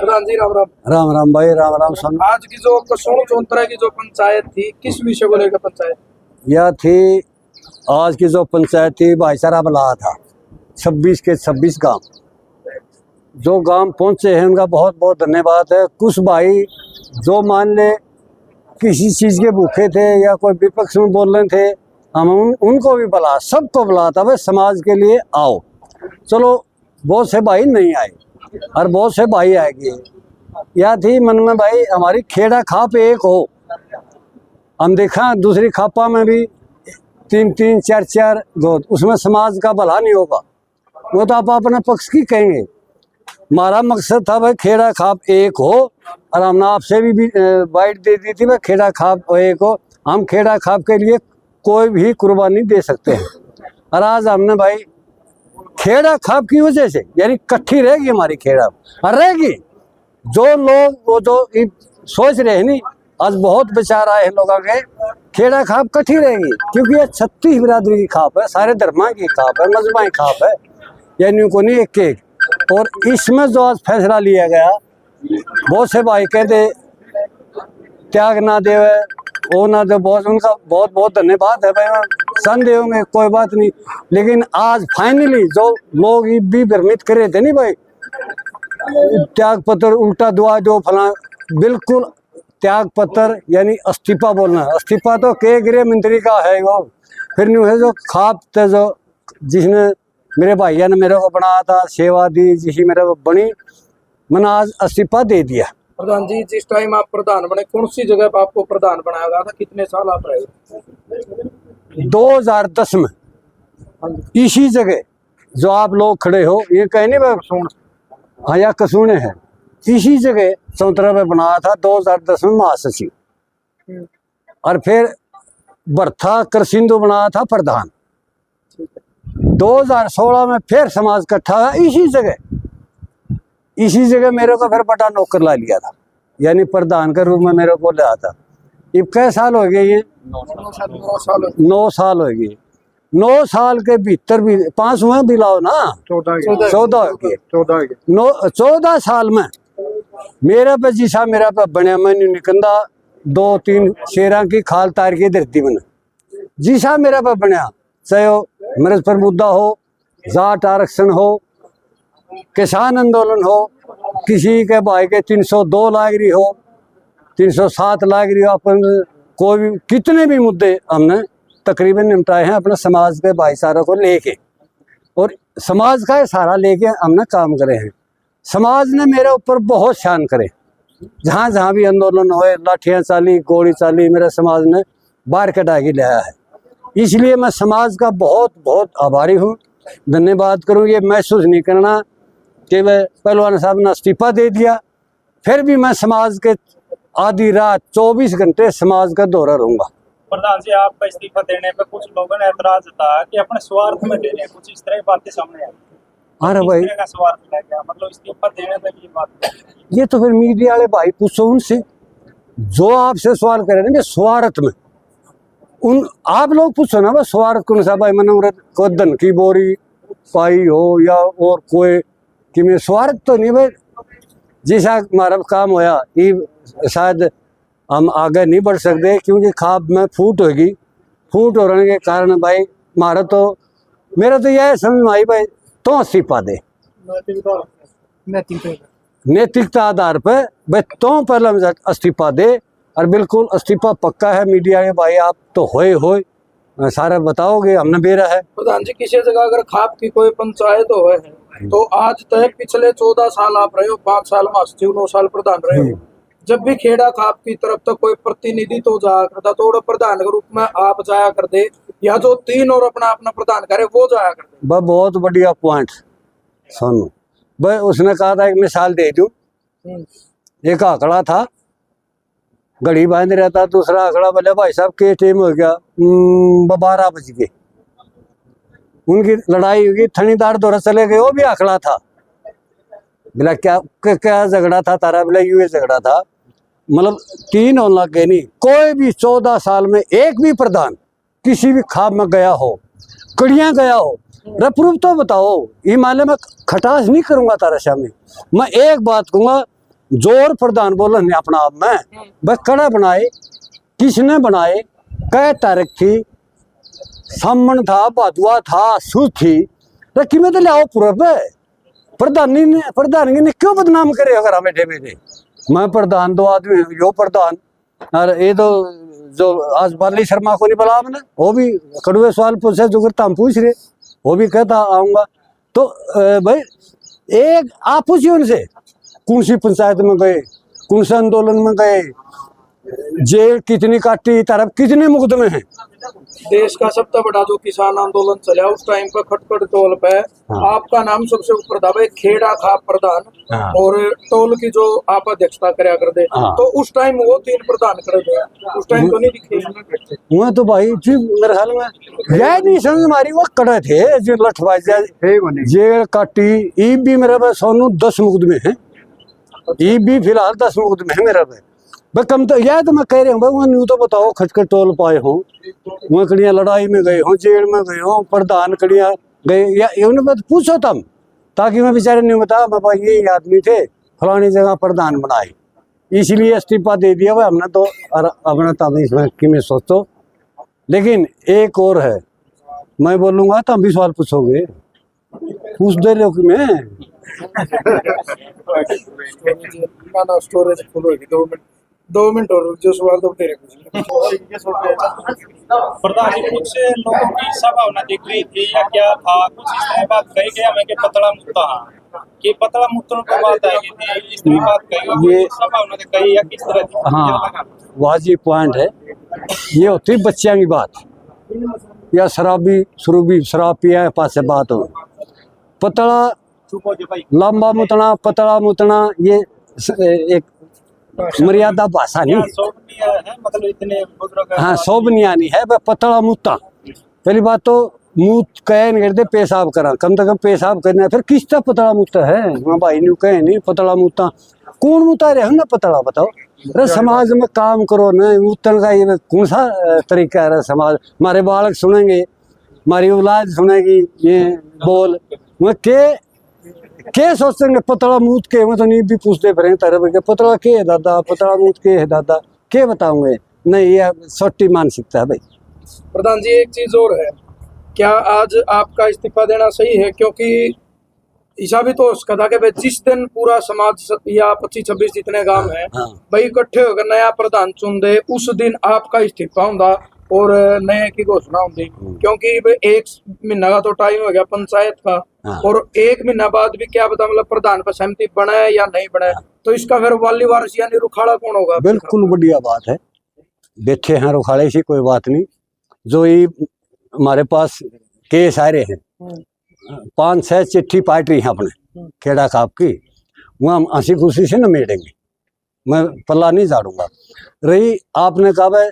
प्रधान जी राम राम। राम राम भाई, राम राम सन। आज की जो कसोड़ चौंतरा की जो पंचायत थी, किस विषय को लेकर पंचायत? यह थी आज की जो पंचायत थी, भाईचारा बुलाया था 26 के 26 गांव। जो गांव पहुंचे हैं उनका बहुत बहुत धन्यवाद है। कुछ भाई जो मान ले किसी चीज के भूखे थे या कोई विपक्ष में बोल रहे थे, हम उनको भी बुला, सबको बुलाया था भाई समाज के लिए आओ। चलो बहुत से भाई नहीं आए और बहुत से भाई आएंगे। यह थी मन में भाई हमारी खेड़ा खाप एक हो। हम देखा दूसरी खापा में भी 3-3 4-4 गोद, उसमें समाज का भला नहीं होगा। वो तो आप अपने पक्ष की कहेंगे। हमारा मकसद था भाई खेड़ा खाप एक हो, और हमने आपसे भी बाइट दे दी थी भाई खेड़ा खाप एक हो। हम खेड़ा खाप के लिए कोई भी कुर्बानी दे सकते हैं। और आज हमने भाई खेड़ा खाप की वजह से यानी इकट्ठी रहेगी हमारी खेड़ा और रहेगी। जो लोग वो जो सोच रहे हैं नहीं, आज बहुत विचार आए हैं लोगों के, खेड़ा खाप इकट्ठी रहेगी क्योंकि ये 36 बिरादरी की खाप है, सारे धर्मा की खाप है, मजहबा की खाप है, यानी को नहीं एक एक। और इसमें जो आज फैसला लिया गया, बहुत से भाई कहते त्याग ना दे वो ना दे, बहुत उनका बहुत बहुत धन्यवाद है भाई। संदेह होंगे कोई बात नहीं, लेकिन आज फाइनली जो लोग भी भ्रमित कर रहे थे नहीं भाई, त्याग पत्र उल्टा दुआ दो फला, बिल्कुल त्याग पत्र यानी इस्तीफा बोलना। इस्तीफा तो के गृह मंत्री का है वो, फिर नहीं है जो खाप थे जो जिसने मेरे भाइया ने मेरे को बनाया था, सेवा दी जिसी मेरे को बनी, मैंने आज इस्तीफा दे दिया। प्रधान जी जिस टाइम आप प्रधान बने, कौन सी जगह पर आपको प्रधान बनाया गया था? कितने साल आप रहे? 2010 में इसी जगह जो आप लोग खड़े हो, ये कहने में हाँ या कसूने है, इसी जगह चौंतरा में बनाया था 2010 में महासचिव। और फिर बर्था करसिंधु बनाया था प्रधान। 2016 में फिर समाज इकट्ठा हुआ इसी जगह मेरे को फिर बड़ा नौकर ला लिया था, यानी प्रधान के रूप में मेरे को लिया था। अब कै साल हो गए? ये 9 साल हो गए। 9 साल के भीतर भी 5 हुए भी लाओ ना, 14 हो गए। 14 साल में मेरा पे जिसा मेरा पे बनया, मैंने निकंदा 2-3 शेरा की खाल तार की धरती में जिसा मेरा पे बनया, चाहे वो मरज पर मुद्दा हो, जाट आरक्षण हो, किसान आंदोलन हो, किसी के भाई के 302 लाख रही हो, 307 लाख रही हो, अपन कोई भी कितने भी मुद्दे हमने तकरीबन निपटाए हैं अपने समाज के भाईचारा को लेके, और समाज का सहारा लेके हमने काम करे हैं। समाज ने मेरे ऊपर बहुत शान करे, जहाँ जहाँ भी आंदोलन हुए, लाठियाँ चाली, गोली चाली, मेरे समाज ने बाहर कटा के लाया है। इसलिए मैं समाज का बहुत बहुत आभारी हूँ, धन्यवाद करूँ। ये महसूस नहीं करना कि वह पहलवान साहब ने इस्तीफा दे दिया, फिर भी मैं समाज के आधी रात 24 घंटे समाज का दौरा रहूंगा। प्रधान जी आपका इस्तीफा देने पे कुछ लोगों ने ऐतराज जताया कि अपने स्वार्थ में दे रहे, कुछ इस तरह की बातें सामने आई। अरे भाई का स्वार्थ है क्या? मतलब इस्तीफा देने पे ये बात, ये तो फिर मीडिया वाले भाई पूछो उनसे, जो आपसे सवाल करें ना स्वार्थ में, उन आप लोग पूछो ना भाई स्वार्थ कौन सा भाई, मैंने को धन की बोरी पाई हो या और कोई कि मैं स्वार्थ तो नहीं भाई। जैसा हमारा काम होया ये शायद हम आगे नहीं बढ़ सकते क्योंकि खाप में फूट होगी, फूट होने के कारण भाई मेरा तो यह समझ आई भाई तो इस्तीफा दे नैतिकता आधार पर भाई तो पहले इस्तीफा दे, और बिल्कुल इस्तीफा पक्का है। मीडिया के भाई आप तो होए सारा बताओगे, हमने बेरा है। प्रधान जी किसी जगह अगर खाप की कोई पंचायत हो है तो आज तक पिछले 14 साल आप रहे हो, 5 साल महासचिव, 9 साल प्रधान रहे हो, जब भी खेड़ा खाप की तरफ तो कोई प्रतिनिधि तो जाया करता, तो प्रधान के रूप में आप जाया करते, या जो 3 और अपना प्रधान करे वो जाया करते? बहुत बढ़िया पॉइंट सुनो भाई। उसने कहा था एक मिसाल दे दूं, एक आंकड़ा था, घड़ी बांध रहा था, दूसरा आंकड़ा बोले भाई साहब के टाइम हो गया, 12 बज गए, उनकी लड़ाई होगी, थनीदार दौरा चले गए, वो भी आंकड़ा था। बोला क्या झगड़ा था तारा? बोला यूं झगड़ा था, मतलब 3 होने लग गए। नहीं कोई भी 14 साल में एक भी प्रधान किसी भी खाप में गया हो, कड़ियां गया हो, प्रूफ तो बताओ। ये माले मैं खटास नहीं करूंगा तारा सामने। मैं एक बात कहूंगा, जोर प्रधान बोलन ने अपना आप में बस कड़ा बनाए, किसने बनाए, कै तारीख थी, सामन था, भादुआ था, सूद थी, रखी में तो लियाओ पूरा पे प्रधानी ने क्यों बदनाम करे अगर हमें बैठे बैठे। मैं प्रधान, दो आदमी यो प्रधान, और ये तो जो आज बाली शर्मा को नहीं बुला हमने, वो भी कड़वे सवाल पूछे जो करता हम पूछ रहे, वो भी कहता आऊंगा। तो भाई एक आप पूछिए उनसे, कौन सी पंचायत में गए, कौन से आंदोलन में गए, जेल कितनी काटी, तरफ कितने मुकदमे हैं। देश का सबसे बड़ा जो किसान आंदोलन चला उस टाइम पर खटखट टोल पे आपका नाम सबसे ऊपर था भाई, खेड़ा खाप प्रधान, और टोल की जो आप अध्यक्षता कराया करते, तो उस टाइम वो 3 प्रधान करे थे, उस टाइम तो नहीं दिखे वह तो भाई जी मेरे ख्याल में यह नहीं समझ मारी, वो कड़े थे जो लठबाज जेल काटी। ई भी मेरे पास सोनू 10 मुकदमे हैं, ई भी फिलहाल 10 मुकदमे हैं मेरे पे। भाई कम तो यह तो मैं कह रहा हूँ भाई, वहाँ न्यू तो बताओ खटखट टोल पाए हों, वहाँ कड़िया लड़ाई में गए हों, जेल में गए हों, प्रधान कड़िया गए, या उन्हें पूछो तुम, ताकि मैं बेचारे नहीं बता मैं भाई ये आदमी थे फलानी जगह प्रधान बनाए, इसलिए इस्तीफा दे दिया भाई हमने, तो अपना तब इसमें कि मैं सोचो। लेकिन एक और है, मैं बोलूँगा तो हम भी सवाल पूछोगे, पूछ दे रहे हो कि मैं ना स्टोरेज फुल होगी, 2 मिनट और जो सवाल तो तेरे प्रधान जी, कुछ लोगों की संभावना दिख रही थी या क्या था, कुछ इस तरह बात कही गया हमें कि पतला मुद्दा कि पतला मुद्दों पर बात आई थी, इस तरह बात कही, ये संभावना कही या किस तरह थी? हाँ वाजिब पॉइंट है। ये होती बच्चियां की बात या शराब पिया पास से बात हो, पतला लंबा मुतना पतला मुतना, ये एक मर्यादा भाषा नहीं है, मतलब इतने हाँ शोभनीय नहीं है वह पतला मुता। पहली बात तो मुँह कह नहीं करते, पेशाब करा, कम से कम पेशाब करना है, फिर किस तरह पतला मुता है वहाँ भाई न्यू कहे नहीं पतला मुता, कौन मुता रहे ना पतला बताओ। अरे समाज में काम करो न, मुतन का ये कौन सा तरीका है समाज, हमारे बालक सुनेंगे, हमारी औलाद सुनेगी ये बोल, वह के सोचेंगे पतला मूत के, मैं तो नहीं भी पूछते फिर तरह पतला के है दादा, पतला मूत के है दादा, के बताऊंगे, नहीं ये सोटी मानसिकता है भाई। प्रधान जी एक चीज और है, क्या आज आपका इस्तीफा देना सही है? क्योंकि ऐसा भी तो उसका था कि भाई जिस दिन पूरा समाज या 25-26 जितने गांव हैं भाई इकट्ठे होकर नया प्रधान चुन दे, उस दिन आपका इस्तीफा होगा और नए की घोषणा होगी, क्योंकि 1 महीना का तो टाइम हो गया पंचायत का, और 1 महीना बाद भी क्या पता मतलब प्रधान पर सहमति बने या नहीं बने, तो इसका फिर वाली वारिस यानी रुखाड़ा कौन होगा? बिल्कुल बढ़िया बात है, बैठे हैं रुखाड़े से कोई बात नहीं। जो ये हमारे पास केस आ रहे हैं 5-6 चिट्ठी पार्टी है अपने खेड़ा खाप की, वहाँ हम हंसी खुशी से न मेटेंगे, मैं पल्ला नहीं झाड़ूंगा। रही आपने कहा भाई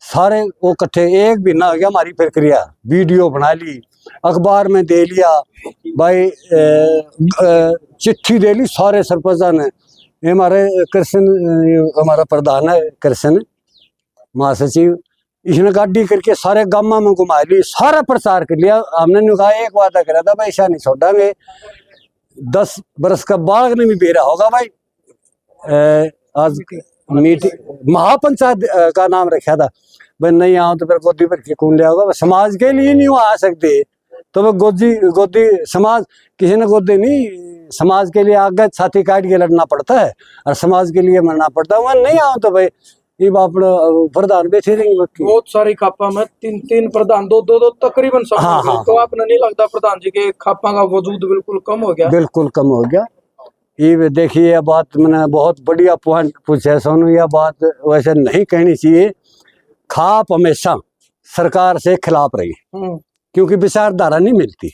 सारे वो इकट्ठे, 1 महीना हो गया हमारी प्रक्रिया, वीडियो बना ली, अखबार में दे लिया भाई, चिट्ठी दे ली सारे सरपंचा ने, ये हमारे कृष्ण हमारा प्रधान है कृष्ण महासचिव, इसने गाड़ी करके सारे गामा में घुमा ली, सारा प्रचार कर लिया। हमने कहा एक वादा करा था भाई ऐसा नहीं छोड़ांगे, 10 बरस का बालक ने भी बेरा होगा भाई। आज मीटिंग महापंचायत का नाम रखा था भाई, नहीं आओ तो फिर गोदी पर कौन ले आओगा, समाज के लिए नहीं आ सकते तो वह गोदी समाज किसी ने गोदी नहीं, समाज के लिए आगे छाती काट के लड़ना पड़ता है और समाज के लिए मरना पड़ता है। वह नहीं आओ तो भाई ये बाप प्रधान बैठे रहेंगे, बहुत सारी खापा में 3 प्रधान, 2 तकरीबन सब। हाँ। तो आपने नहीं लगता प्रधान जी के खापा का वजूद बिल्कुल कम हो गया? बिल्कुल कम हो गया। ये देखिए यह बात मैंने बहुत बढ़िया पॉइंट पूछा सोनू, यह बात वैसे नहीं कहनी चाहिए। खाप हमेशा सरकार से खिलाफ रही, क्योंकि विचारधारा नहीं मिलती।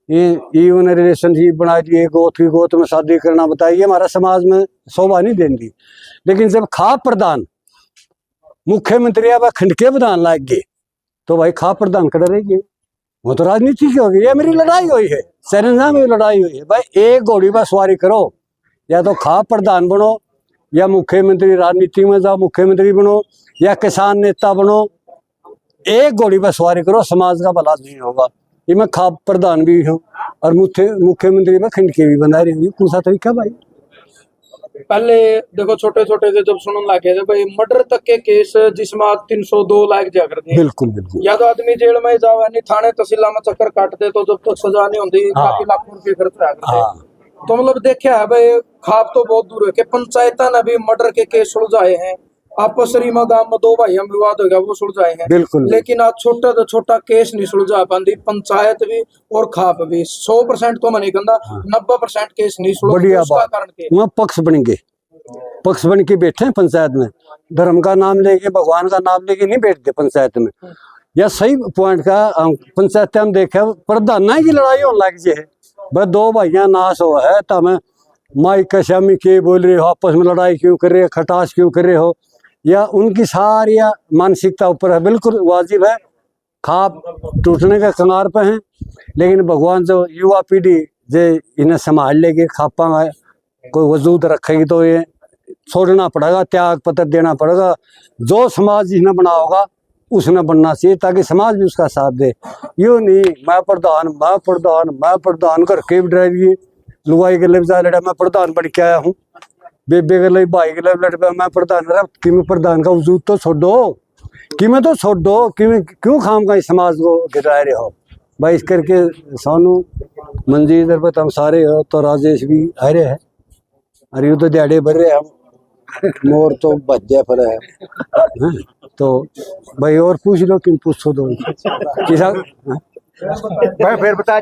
ये उन्हें रिलेशनशिप बना दिए, गोत की गोत में शादी करना बताइए, हमारा समाज में शोभा नहीं देंगी। लेकिन जब खाप प्रधान मुख्यमंत्री अब खंड के प्रधान लाग गए तो भाई खाप प्रधान कर रहेगी, वो तो राजनीति की होगी। ये मेरी लड़ाई हुई है, सेरेना में लड़ाई हुई है भाई, एक घोड़ी पर सवारी करो, या तो खाप प्रधान बनो या मुख्यमंत्री राजनीति में जाओ मुख्यमंत्री बनो या किसान नेता बनो, एक घोड़ी पर सवारी करो, समाज का भला नहीं होगा। ये मैं खाप प्रधान भी हूँ और मुख्यमंत्री में खंड के भी बना रही हूँ, कौन सा तरीका भाई? पहले देखो छोटे छोटे से जब सुनने लगे थे भाई मर्डर तक के केस जिसमें आज 302 लाख जा कर दिए। बिल्कुल बिल्कुल। या तो आदमी जेल में जावा नहीं थाने तहसीला में चक्कर काटते तो जब तक सजा नहीं होती हाँ। काफी लाखों रुपये खर्च रहा करते। हाँ तो मतलब देखा है भाई खाप तो बहुत दूर है कि पंचायत ने भी मर्डर के केस सुलझाए हैं। आपस में गांव में दो भाई विवाद हो गया वो सुलझाए हैं। बिल्कुल। लेकिन आज छोटा तो छोटा केस नहीं सुलझा पाती पंचायत भी और खाप भी। 100% तो मैं नहीं कहता 90% केस नहीं सुलझा। बढ़िया उसका बात। कारण के वहाँ पक्ष बन के बैठे हैं पंचायत में, धर्म का नाम लेके भगवान का नाम लेके नहीं बैठते पंचायत में। या सही पॉइंट का पंचायत हम देखे प्रधान की लड़ाई होने लग है। भाई दो भाइयां नाश हो है तो हमें माई कश्यामी के बोल रहे हो, आपस में लड़ाई क्यों कर रहे हो, खटास क्यों कर रहे हो, या उनकी सारी मानसिकता ऊपर है। बिल्कुल वाजिब है, खाप टूटने के कगार पे हैं, लेकिन भगवान जो युवा पीढ़ी जे इन्हें संभाल लेगी, खापा कोई वजूद रखेगी तो ये छोड़ना पड़ेगा, त्याग पत्र देना पड़ेगा। जो समाज जिसने बना होगा उसने बनना चाहिए ताकि समाज भी उसका साथ दे। यूँ नहीं मैं प्रधान कर के ड्राइव लुगाई के लिए जा लड़ा मैं प्रधान बन के आया हूँ, बेबे के लिए भाई के लिए लड़ पे मैं प्रधान रहा कि मैं प्रधान का वजूद तो छोड़ो कि मैं तो छोड़ो कि मैं क्यों खाम का इस समाज को गिरा रहे हो। भाई इस करके सानू मंजी इधर पर हम सारे हो तो राजेश भी आ रहे हैं, अरे तो दिहाड़े भर रहे हम मोर तो बच्चे पर है। तो भाई और पूछ लो, किन पूछो दो किसा भाई फिर बता